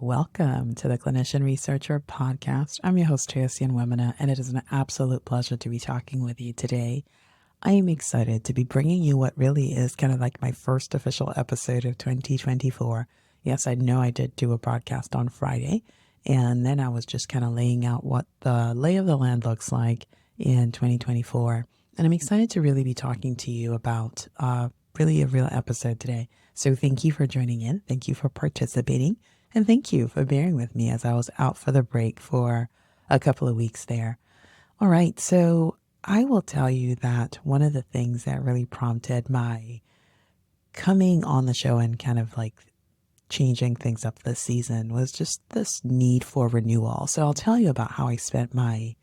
welcome to the Clinician Researcher Podcast. I'm your host, Tracy Wemina, and it is an absolute pleasure to be talking with you today. I am excited to be bringing you what really is kind of like my first official episode of 2024. Yes, I know I did do a broadcast on Friday, and then I was just kind of laying out what the lay of the land looks like in 2024. And I'm excited to really be talking to you about really a real episode today. So thank you for joining in. Thank you for participating. And thank you for bearing with me as I was out for the break for a couple of weeks there. All right. So I will tell you that one of the things that really prompted my coming on the show and kind of like changing things up this season was just this need for renewal. So I'll tell you about how I spent my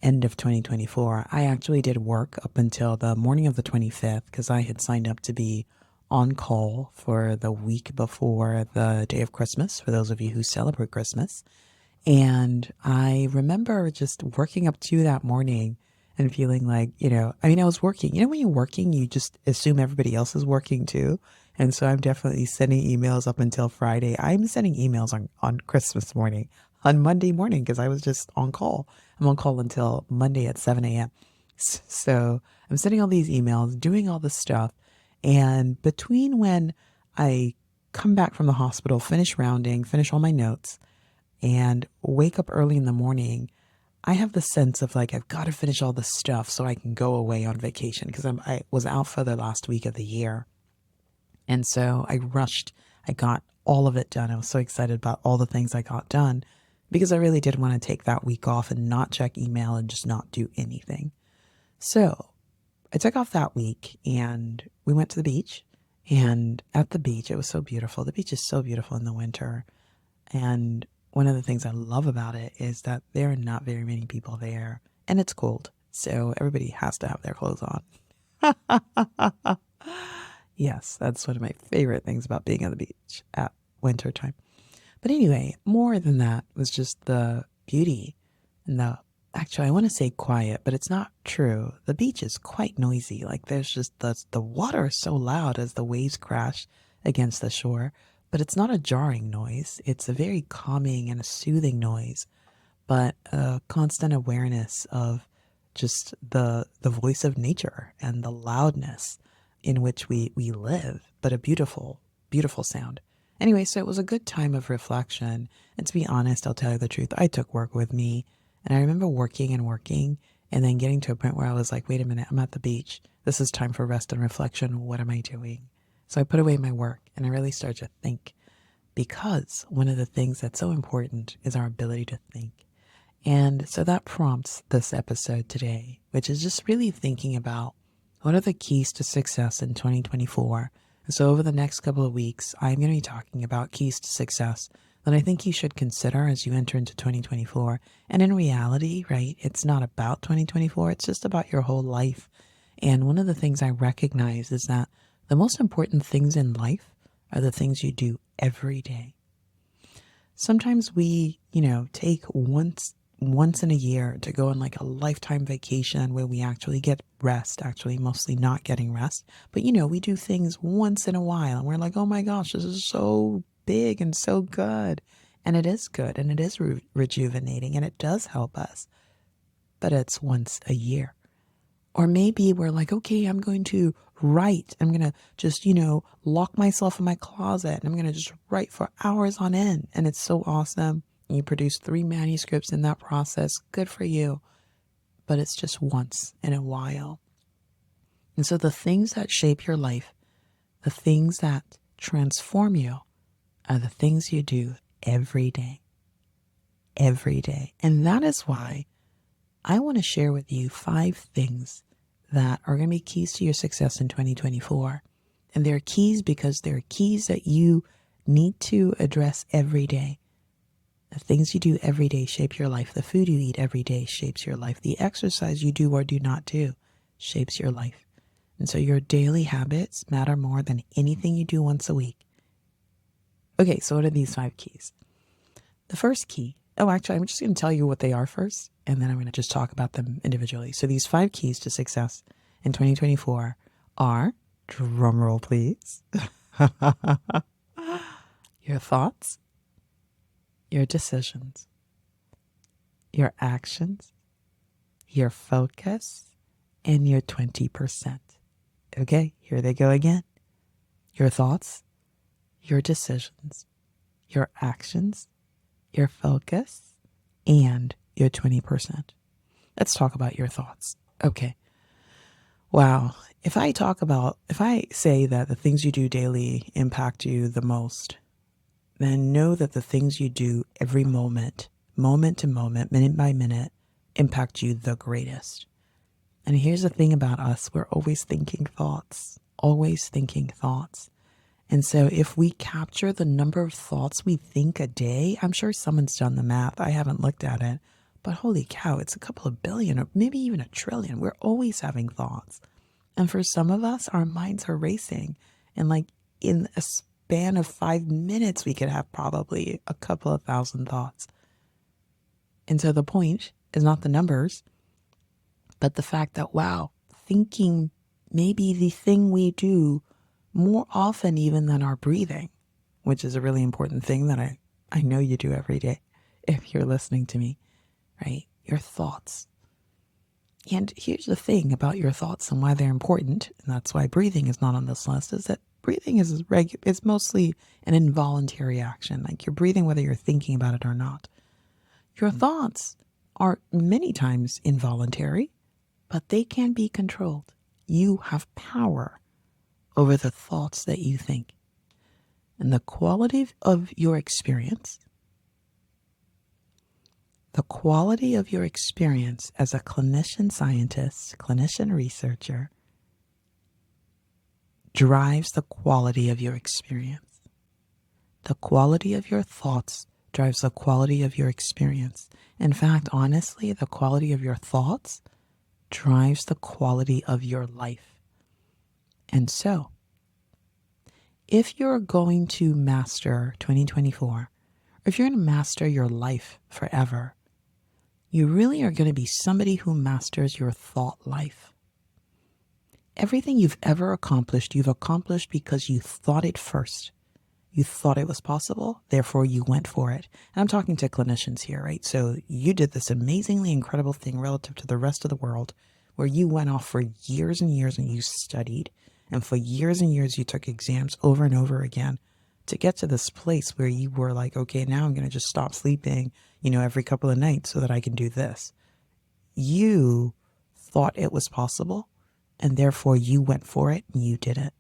end of 2024. I actually did work up until the morning of the 25th because I had signed up to be on call for the week before the day of Christmas, for those of you who celebrate Christmas. And I remember just working up to that morning and feeling like, I was working. When you're working, you just assume everybody else is working too. And so I'm definitely sending emails up until Friday. I'm sending emails on Christmas morning, on Monday morning, because I was just on call. I'm on call until Monday at 7 a.m. So I'm sending all these emails, doing all this stuff. And between when I come back from the hospital, finish rounding, finish all my notes, and wake up early in the morning, I have the sense of like, I've got to finish all this stuff so I can go away on vacation because I was out for the last week of the year. And so I rushed. I got all of it done. I was so excited about all the things I got done because I really did want to take that week off and not check email and just not do anything. So I took off that week and we went to the beach. And at the beach, it was so beautiful. The beach is so beautiful in the winter. And one of the things I love about it is that there are not very many people there and it's cold. So everybody has to have their clothes on. Yes, that's one of my favorite things about being on the beach at winter time. But anyway, more than that was just the beauty and actually, I want to say quiet, but it's not true. The beach is quite noisy. Like there's just the water is so loud as the waves crash against the shore, but it's not a jarring noise. It's a very calming and a soothing noise, but a constant awareness of just the voice of nature and the loudness in which we live, but a beautiful, beautiful sound. Anyway, so it was a good time of reflection. And to be honest, I'll tell you the truth, I took work with me. And I remember working and then getting to a point where I was like, wait a minute, I'm at the beach. This is time for rest and reflection. What am I doing? So I put away my work and I really started to think, because one of the things that's so important is our ability to think. And so that prompts this episode today, which is just really thinking about what are the keys to success in 2024. And so over the next couple of weeks, I'm going to be talking about keys to success that I think you should consider as you enter into 2024. And in reality, right, it's not about 2024. It's just about your whole life. And one of the things I recognize is that the most important things in life are the things you do every day. Sometimes we, take once in a year to go on like a lifetime vacation where we actually get rest, actually mostly not getting rest. But, we do things once in a while and we're like, oh my gosh, this is so big and so good. And it is good and it is rejuvenating and it does help us. But it's once a year. Or maybe we're like, okay, I'm going to write. I'm going to just, lock myself in my closet and I'm going to just write for hours on end. And it's so awesome. You produce 3 manuscripts in that process. Good for you. But it's just once in a while. And so the things that shape your life, the things that transform you, are the things you do every day. Every day. And that is why I want to share with you 5 things that are going to be keys to your success in 2024. And they're keys because they're keys that you need to address every day. The things you do every day shape your life. The food you eat every day shapes your life. The exercise you do or do not do shapes your life. And so your daily habits matter more than anything you do once a week. Okay, so what are these 5 keys? The first key, actually, I'm just going to tell you what they are first, and then I'm going to just talk about them individually. So these 5 keys to success in 2024 are, drumroll please, your thoughts, your decisions, your actions, your focus, and your 20%. Okay, here they go again. Your thoughts, your decisions, your actions, your focus, and your 20%. Let's talk about your thoughts. Okay. Wow. If I say that the things you do daily impact you the most, then know that the things you do every moment, moment to moment, minute by minute, impact you the greatest. And here's the thing about us, we're always thinking thoughts, always thinking thoughts. And so if we capture the number of thoughts we think a day, I'm sure someone's done the math. I haven't looked at it, but holy cow, it's a couple of billion or maybe even a trillion. We're always having thoughts. And for some of us, our minds are racing. And like in a span of 5 minutes, we could have probably a couple of thousand thoughts. And so the point is not the numbers, but the fact that, wow, thinking may be the thing we do more often even than our breathing, which is a really important thing that I know you do every day if you're listening to me, right? Your thoughts. And here's the thing about your thoughts and why they're important, and that's why breathing is not on this list, is that breathing is mostly an involuntary action. Like you're breathing whether you're thinking about it or not. Your thoughts are many times involuntary, but they can be controlled. You have power over the thoughts that you think. And the quality of your experience, as a clinician scientist, clinician researcher, drives the quality of your experience. The quality of your thoughts drives the quality of your experience. In fact, honestly, the quality of your thoughts drives the quality of your life. And so, if you're going to master 2024, or if you're going to master your life forever, you really are going to be somebody who masters your thought life. Everything you've ever accomplished, you've accomplished because you thought it first. You thought it was possible, therefore you went for it. And I'm talking to clinicians here, right? So you did this amazingly incredible thing relative to the rest of the world where you went off for years and years and you studied. And for years and years, you took exams over and over again to get to this place where you were like, okay, now I'm going to just stop sleeping, every couple of nights so that I can do this. You thought it was possible, and therefore you went for it and you did it.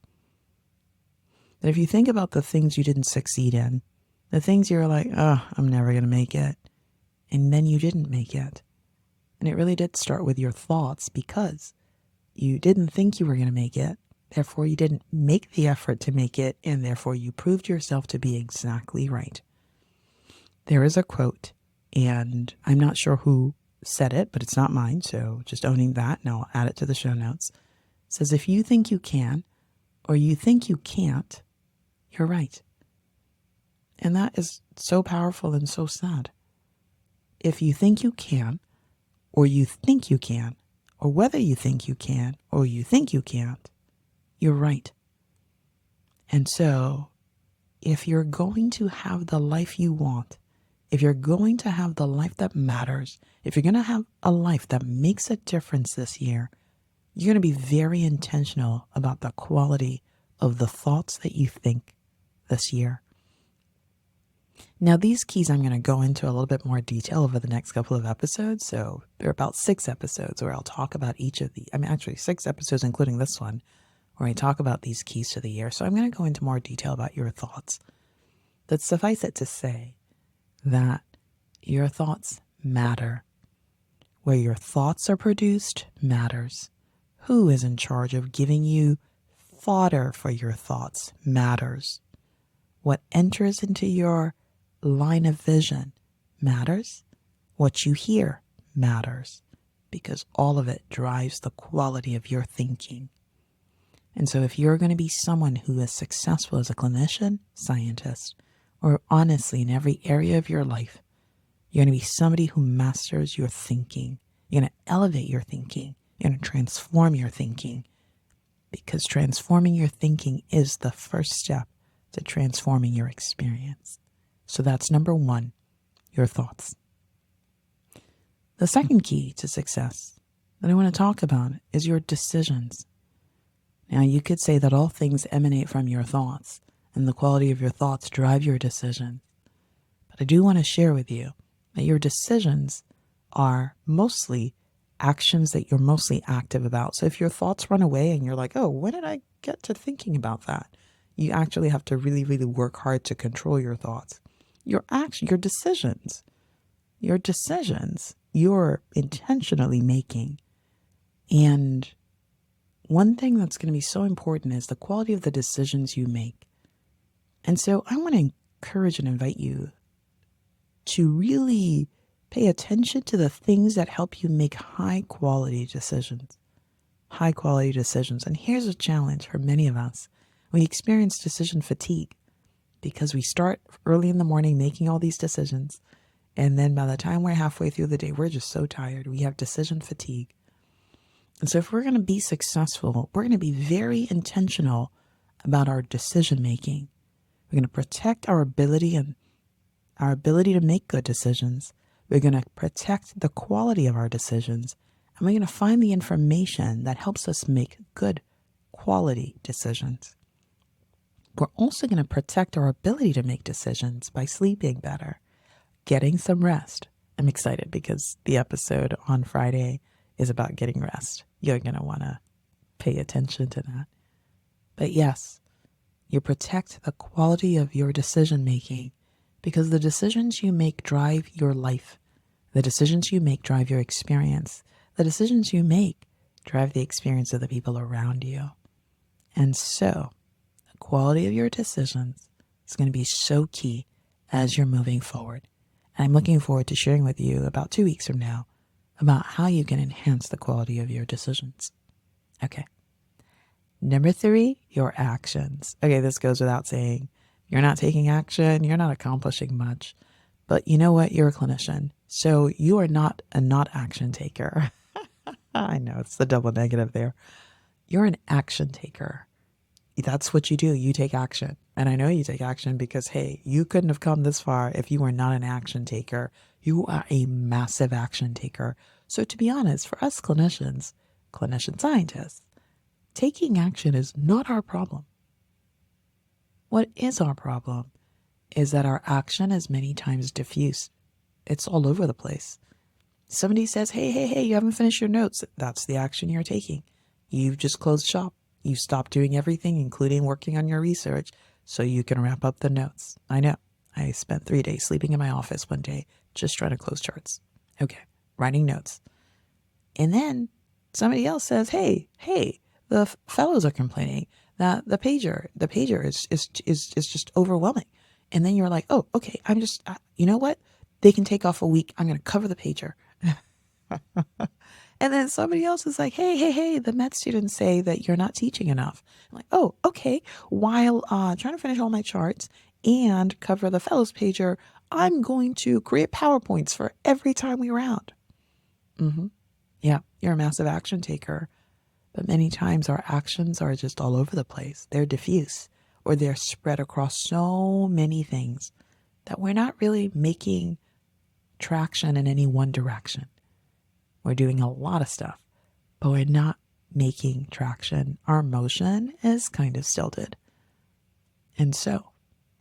That if you think about the things you didn't succeed in, the things you're like, oh, I'm never going to make it, and then you didn't make it. And it really did start with your thoughts because you didn't think you were going to make it. Therefore, you didn't make the effort to make it, and therefore you proved yourself to be exactly right. There is a quote, and I'm not sure who said it, but it's not mine, so just owning that, and I'll add it to the show notes. It says, if you think you can, or you think you can't, you're right. And that is so powerful and so sad. If you think you can, or you think you can, or whether you think you can, or you think you can't, you're right. And so, if you're going to have the life you want, if you're going to have the life that matters, if you're going to have a life that makes a difference this year, you're going to be very intentional about the quality of the thoughts that you think this year. Now, these keys I'm going to go into a little bit more detail over the next couple of episodes. So there are about 6 episodes where I'll talk about each of the, actually 6 episodes, including this one, where I talk about these keys to the year. So I'm going to go into more detail about your thoughts. But suffice it to say that your thoughts matter. Where your thoughts are produced matters. Who is in charge of giving you fodder for your thoughts matters. What enters into your line of vision matters. What you hear matters, because all of it drives the quality of your thinking. And so if you're going to be someone who is successful as a clinician, scientist, or honestly in every area of your life, you're going to be somebody who masters your thinking. You're going to elevate your thinking. You're going to transform your thinking, because transforming your thinking is the first step to transforming your experience. So that's number 1. your thoughts. The second key to success that I want to talk about is your decisions. Now, you could say that all things emanate from your thoughts, and the quality of your thoughts drive your decision. But I do want to share with you that your decisions are mostly actions that you're mostly active about. So if your thoughts run away and you're like, oh, when did I get to thinking about that? You actually have to really, really work hard to control your thoughts. Your decisions, you're intentionally making. And one thing that's going to be so important is the quality of the decisions you make. And so I want to encourage and invite you to really pay attention to the things that help you make high quality decisions. High quality decisions. And here's a challenge for many of us. We experience decision fatigue because we start early in the morning making all these decisions. And then by the time we're halfway through the day, we're just so tired. We have decision fatigue. And so if we're going to be successful, we're going to be very intentional about our decision making. We're going to protect our ability to make good decisions. We're going to protect the quality of our decisions. And we're going to find the information that helps us make good quality decisions. We're also going to protect our ability to make decisions by sleeping better, getting some rest. I'm excited because the episode on Friday is about getting rest. You're going to want to pay attention to that. But yes, you protect the quality of your decision making because the decisions you make drive your life. The decisions you make drive your experience. The decisions you make drive the experience of the people around you. And so, the quality of your decisions is going to be so key as you're moving forward. And I'm looking forward to sharing with you about 2 weeks from now about how you can enhance the quality of your decisions. Okay. Number 3, your actions. Okay, this goes without saying. You're not taking action. You're not accomplishing much. But you know what? You're a clinician. So you are not a not action taker. I know it's the double negative there. You're an action taker. That's what you do. You take action. And I know you take action because, hey, you couldn't have come this far if you were not an action taker. You are a massive action taker. So to be honest, for us clinician scientists, taking action is not our problem. What is our problem is that our action is many times diffuse. It's all over the place. Somebody says, hey, you haven't finished your notes. That's the action you're taking. You've just closed shop. You stopped doing everything, including working on your research, so you can wrap up the notes. I know. I spent 3 days sleeping in my office one day, just trying to close charts. Okay, writing notes. And then somebody else says, hey, the fellows are complaining that the pager is just overwhelming. And then you're like, oh, okay, you know what? They can take off a week. I'm going to cover the pager. And then somebody else is like, hey, the med students say that you're not teaching enough. I'm like, oh, okay. While trying to finish all my charts and cover the fellows pager, I'm going to create PowerPoints for every time we round. Yeah, you're a massive action taker. But many times our actions are just all over the place. They're diffuse or they're spread across so many things that we're not really making traction in any one direction. We're doing a lot of stuff, but we're not making traction. Our motion is kind of stilted. And so,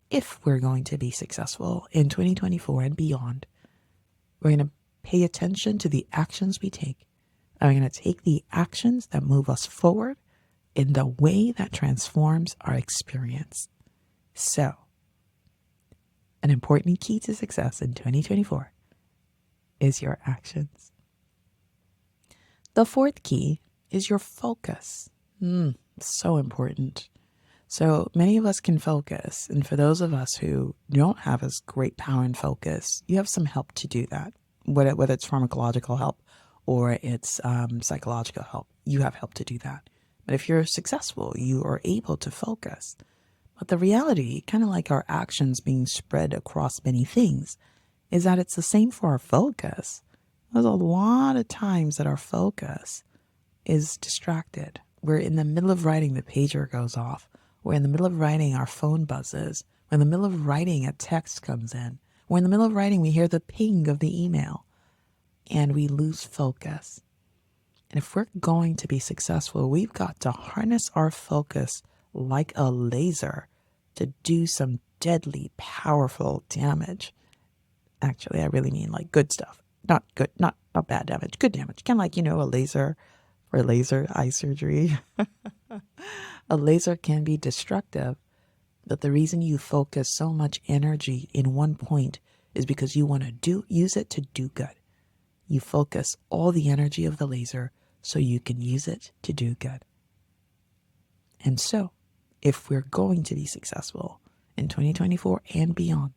if we're going to be successful in 2024 and beyond, we're going to pay attention to the actions we take. And we're going to take the actions that move us forward in the way that transforms our experience. So, an important key to success in 2024 is your actions. The fourth key is your focus. So important. So many of us can focus. And for those of us who don't have as great power and focus, you have some help to do that. Whether it's pharmacological help or it's psychological help, you have help to do that. But if you're successful, you are able to focus. But the reality, kind of like our actions being spread across many things, is that it's the same for our focus. There's a lot of times that our focus is distracted. We're in the middle of writing, the pager goes off. We're in the middle of writing, our phone buzzes. We're in the middle of writing, a text comes in. We're in the middle of writing, we hear the ping of the email, and we lose focus. And if we're going to be successful, we've got to harness our focus like a laser to do some deadly, powerful damage. Actually, I really mean like good stuff. Not good, not bad damage, good damage. Kind of like, a laser for laser eye surgery. A laser can be destructive, but the reason you focus so much energy in one point is because you want to use it to do good. You focus all the energy of the laser so you can use it to do good. And so, if we're going to be successful in 2024 and beyond,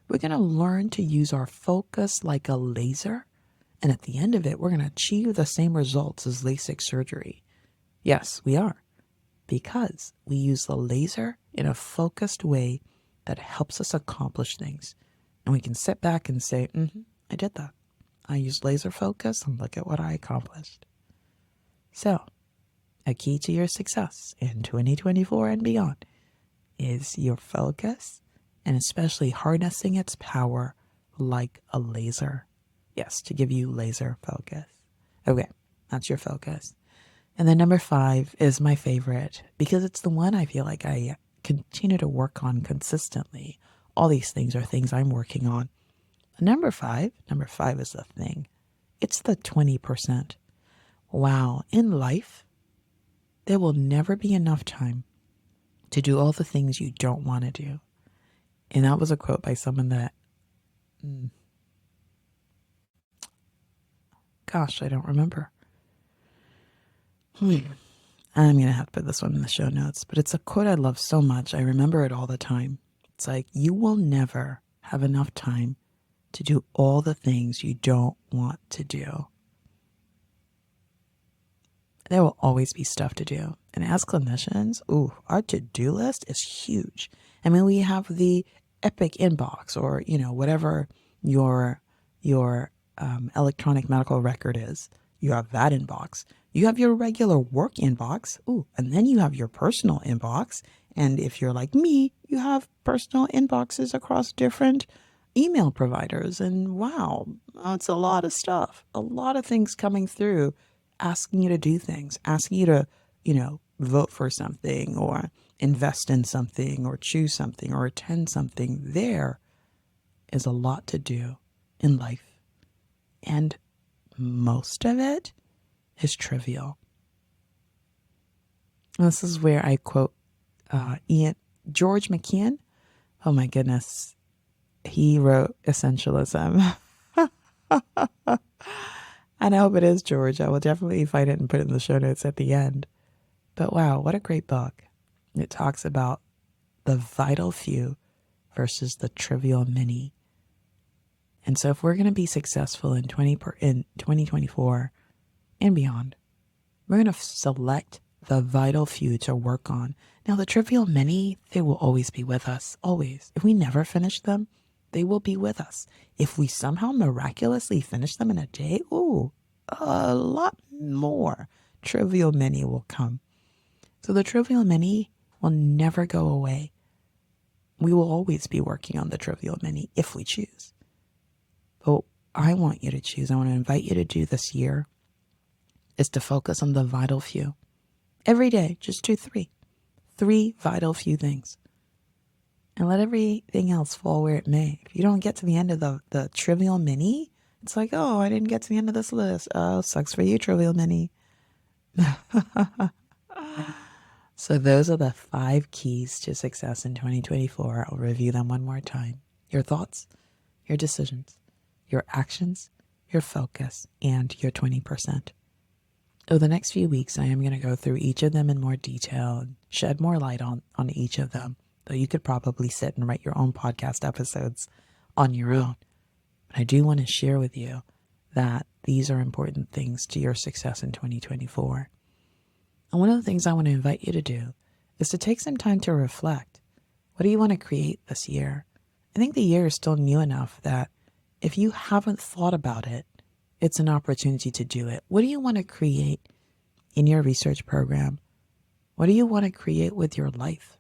we're going to learn to use our focus like a laser. And at the end of it, we're going to achieve the same results as LASIK surgery. Yes, we are. Because we use the laser in a focused way that helps us accomplish things. And we can sit back and say, I did that. I used laser focus and look at what I accomplished. So, a key to your success in 2024 and beyond is your focus, and especially harnessing its power like a laser. Yes, to give you laser focus. Okay, that's your focus. And then number 5 is my favorite because it's the one I feel like I continue to work on consistently. All these things are things I'm working on. Number five is the thing. It's the 20%. Wow, in life, there will never be enough time to do all the things you don't want to do. And that was a quote by someone that, gosh, I don't remember. I'm going to have to put this one in the show notes, but it's a quote I love so much. I remember it all the time. It's like, you will never have enough time to do all the things you don't want to do. There will always be stuff to do. And as clinicians, our to-do list is huge. I mean, we have the Epic inbox or, whatever your electronic medical record is. You have that inbox. You have your regular work inbox. And then you have your personal inbox. And if you're like me, you have personal inboxes across different email providers. And wow, it's a lot of stuff. A lot of things coming through asking you to do things, asking you to, vote for something or invest in something or choose something or attend something. There is a lot to do in life. And most of it is trivial. This is where I quote George McKeon. Oh my goodness. He wrote Essentialism. And I hope it is George. I will definitely find it and put it in the show notes at the end. But wow, what a great book. It talks about the vital few versus the trivial many. And so if we're going to be successful in 2024 and beyond, we're going to select the vital few to work on. Now, the trivial many, they will always be with us, always. If we never finish them, they will be with us. If we somehow miraculously finish them in a day, a lot more trivial many will come. So the trivial many will never go away. We will always be working on the trivial many if we choose. But I want you to choose, I want to invite you to do this year, is to focus on the vital few. Every day, just do 3. 3 vital few things. And let everything else fall where it may. If you don't get to the end of the trivial many, it's like, I didn't get to the end of this list. Oh, sucks for you, trivial many. So those are the 5 keys to success in 2024. I'll review them one more time. Your thoughts, your decisions, your actions, your focus, and your 20%. Over the next few weeks, I am going to go through each of them in more detail and shed more light on each of them. Though you could probably sit and write your own podcast episodes on your own. But I do want to share with you that these are important things to your success in 2024. And one of the things I want to invite you to do is to take some time to reflect. What do you want to create this year? I think the year is still new enough that if you haven't thought about it, it's an opportunity to do it. What do you want to create in your research program? What do you want to create with your life?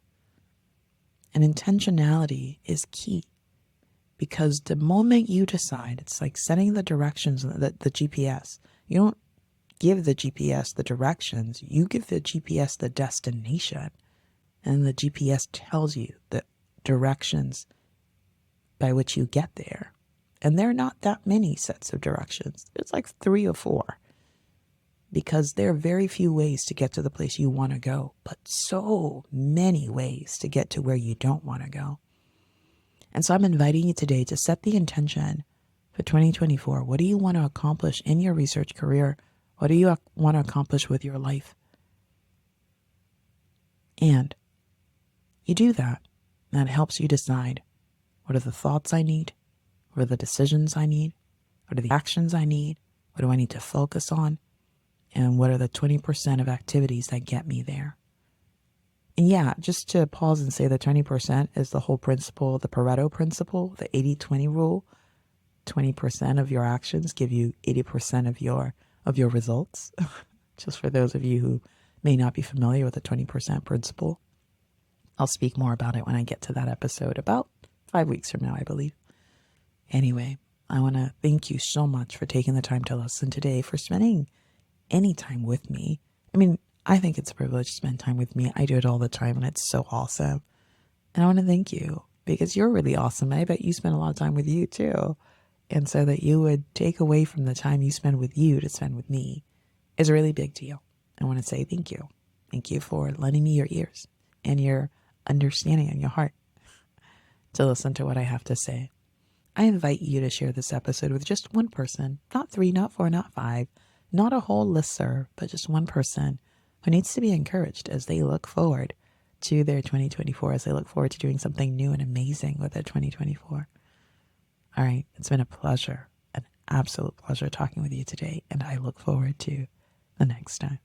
And intentionality is key. Because the moment you decide, it's like setting the directions, the GPS. You don't give the GPS the directions, you give the GPS the destination. And the GPS tells you the directions by which you get there. And there are not that many sets of directions. There's like 3 or 4. Because there are very few ways to get to the place you want to go, but so many ways to get to where you don't want to go. And so I'm inviting you today to set the intention for 2024. What do you want to accomplish in your research career? What do you want to accomplish with your life? And you do that. And it helps you decide, what are the thoughts I need? What are the decisions I need? What are the actions I need? What do I need to focus on? And what are the 20% of activities that get me there? And yeah, just to pause and say the 20% is the whole principle, the Pareto principle, the 80-20 rule. 20% of your actions give you 80% of your results. Just for those of you who may not be familiar with the 20% principle. I'll speak more about it when I get to that episode about 5 weeks from now, I believe. Anyway, I want to thank you so much for taking the time to listen today, for spending any time with me. I mean, I think it's a privilege to spend time with me. I do it all the time, and it's so awesome. And I want to thank you because you're really awesome. I bet you spend a lot of time with you too. And so that you would take away from the time you spend with you to spend with me is a really big deal. I want to say thank you. Thank you for lending me your ears and your understanding and your heart to listen to what I have to say. I invite you to share this episode with just one person, not 3, not 4, not 5, not a whole listserv, but just one person who needs to be encouraged as they look forward to their 2024, as they look forward to doing something new and amazing with their 2024. All right, it's been a pleasure, an absolute pleasure talking with you today, and I look forward to the next time.